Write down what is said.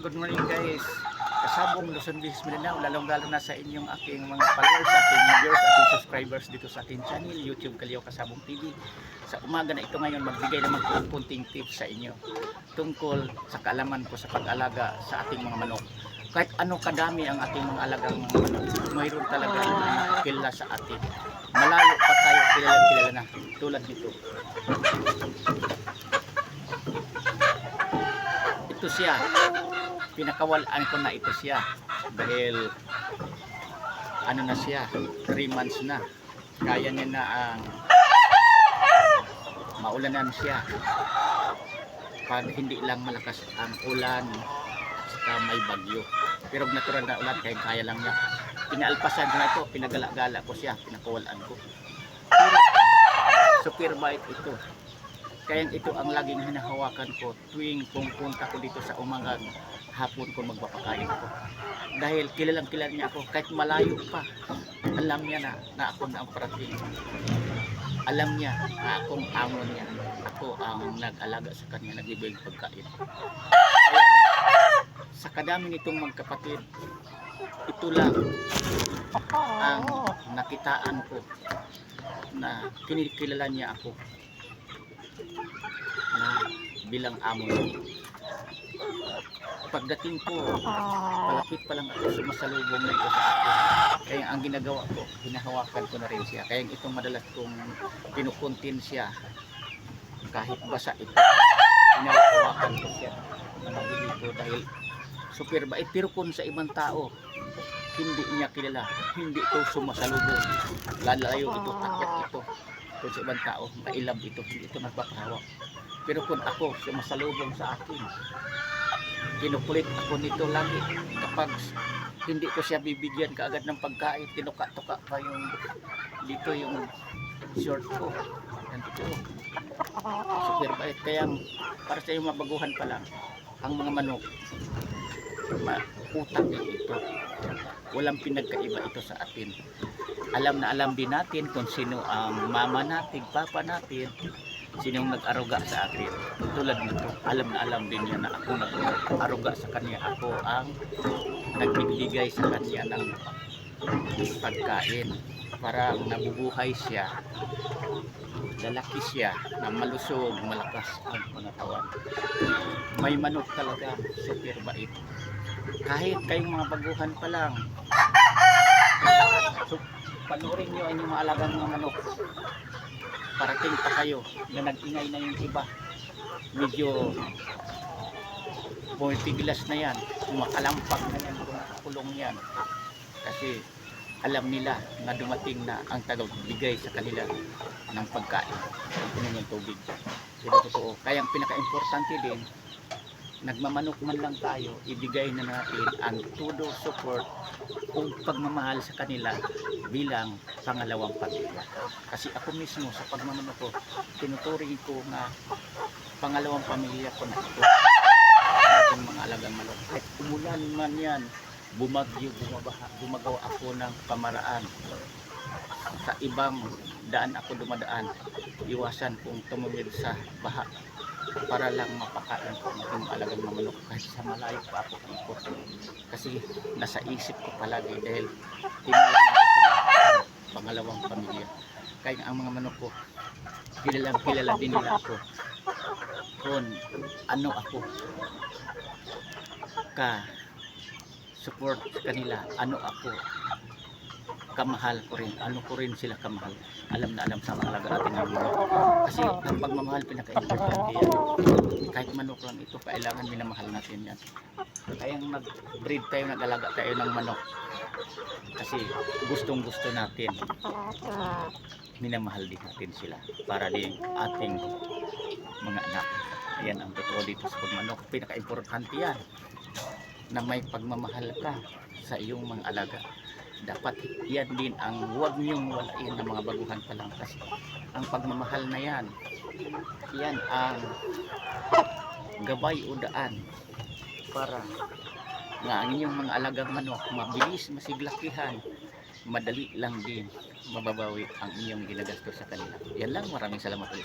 Good morning guys. Kasabong Luzon, Visayas, Mindanao, lalong-lalo na sa inyong aking mga followers, aking viewers, aking subscribers dito sa ating channel, YouTube Kalyaw Kasabong TV. Sa umaga na ito ngayon, magbigay naman ko kunting tips sa inyo tungkol sa kaalaman ko sa pag-alaga sa ating mga manok. Kahit ano kadami ang ating mga alagang mga manok, mayroon talaga kilala sa atin. Malayo pa tayo, kilala na, tulad nito. Ito siya, pinakawalaan ko na ito siya dahil ano na siya, 3 months na, kaya niya na ang maulanan siya pag hindi lang malakas ang ulan at may bagyo, pero natural na ulan kaya lang niya. Pinaalpasan ko na ito, pinagala-gala ko siya, pinakawalaan ko, pero super bait ito. Kaya ito ang laging hinahawakan ko tuwing pumunta ko dito sa umagang hapon ko magpapakain ko. Dahil kilalang kilala niya ako kahit malayo pa. Alam niya na ako na ang parating. Alam niya na akong amo niya. Ako ang nag-alaga sa kanya, nag-ibig pagkain. Kaya sa kadami nitong magkapatid, ito lang ang nakitaan ko na kinikilala niya ako na bilang amo niya. Pagdating ko, palapit pa lang ako, sumasalubong na ito sa akin. Kaya ang ginagawa ko, hinahawakan ko na rin siya. Kaya itong madalas kong kinukuntin siya kahit basa ito, hinahawakan ko siya dito dahil super bait. Pero kung sa ibang tao hindi niya kilala, hindi ito sumasalubong, lalayo ito, takyat ito. Kung sa ibang tao, mailab ito, hindi ito nagpapahawak. Pero kung ako, sumasalubong sa akin, kinukulit ako nito lagi. Kapag hindi ko siya bibigyan kaagad ng pagkain, tinuka-tuka pa yung dito yung short ko. Yan dito. Super bait. Kaya para sa yung mabaguhan pa lang, ang mga manok, utang din ito. Walang pinagkaiba ito sa atin. Alam na alam din natin kung sino ang mama natin, papa natin, sino yung nag-aruga sa atin. Tulad nito, alam na alam din niya na ako nag-aruga sa kanya. Ako ang nagbibigay sa kanya ng pagkain para nabubuhay siya, lalaki siya, na malusog, malakas ang pangatawan. May manok talaga, super bait. Kahit kayong mga baguhan pa lang, so, panoorin nyo ang mga alagang mga manok. Parating pa kayo na nag-ingay na yung iba, medyo pumipiglas na yan, makalampag na yan, nakakulong yan, kasi alam nila na dumating na ang tagabigay sa kanila ng pagkain, ng tubig. Ito totoo. Kaya ang pinaka-importante din, nagmamanok man lang tayo, ibigay na natin ang todo support o pagmamahal sa kanila bilang pangalawang pamilya. Kasi ako mismo sa pagmamanok ko, tinuturing ko na pangalawang pamilya ko na ito. Ating mga alagang manok. Kahit umulan man yan, bumagyo, bumabaha, gumagawa ako ng pamaraan. Sa ibang daan ako dumadaan, iwasan kong tumawid sa baha para lang mapakain ko ng alagang manok kahit sa malayo pa ako ikot. Kasi nasa isip ko palagi dahil tinuring ko sila pangalawang pamilya. Kaya ang mga manok ko, kilala din nila ako kung ano ako ka support kanila, ano ako kamahal ko rin, ano ko rin sila kamahal. Alam na alam sa mga alaga ating mga manok. Kasi ang pagmamahal pinaka-importante yan. Kahit manok lang ito, kailangan minamahal natin yan. Kaya nag-breed tayo, nag-alaga tayo ng manok kasi gustong gusto natin, minamahal din natin sila para din ating mga anak. Ayan ang totoo dito sa pagmanok. Pinaka-importante yan na may pagmamahal ka sa iyong mga alaga. Dapat yan din ang huwag niyong walain ng mga baguhan pa lang, kasi ang pagmamahal na yan, yan ang gabay o daan para nga ang inyong mga alagang manok mabilis masiglakihan, madali lang din mababawi ang inyong ginagastos sa kanila. Yan lang, maraming salamat ulit.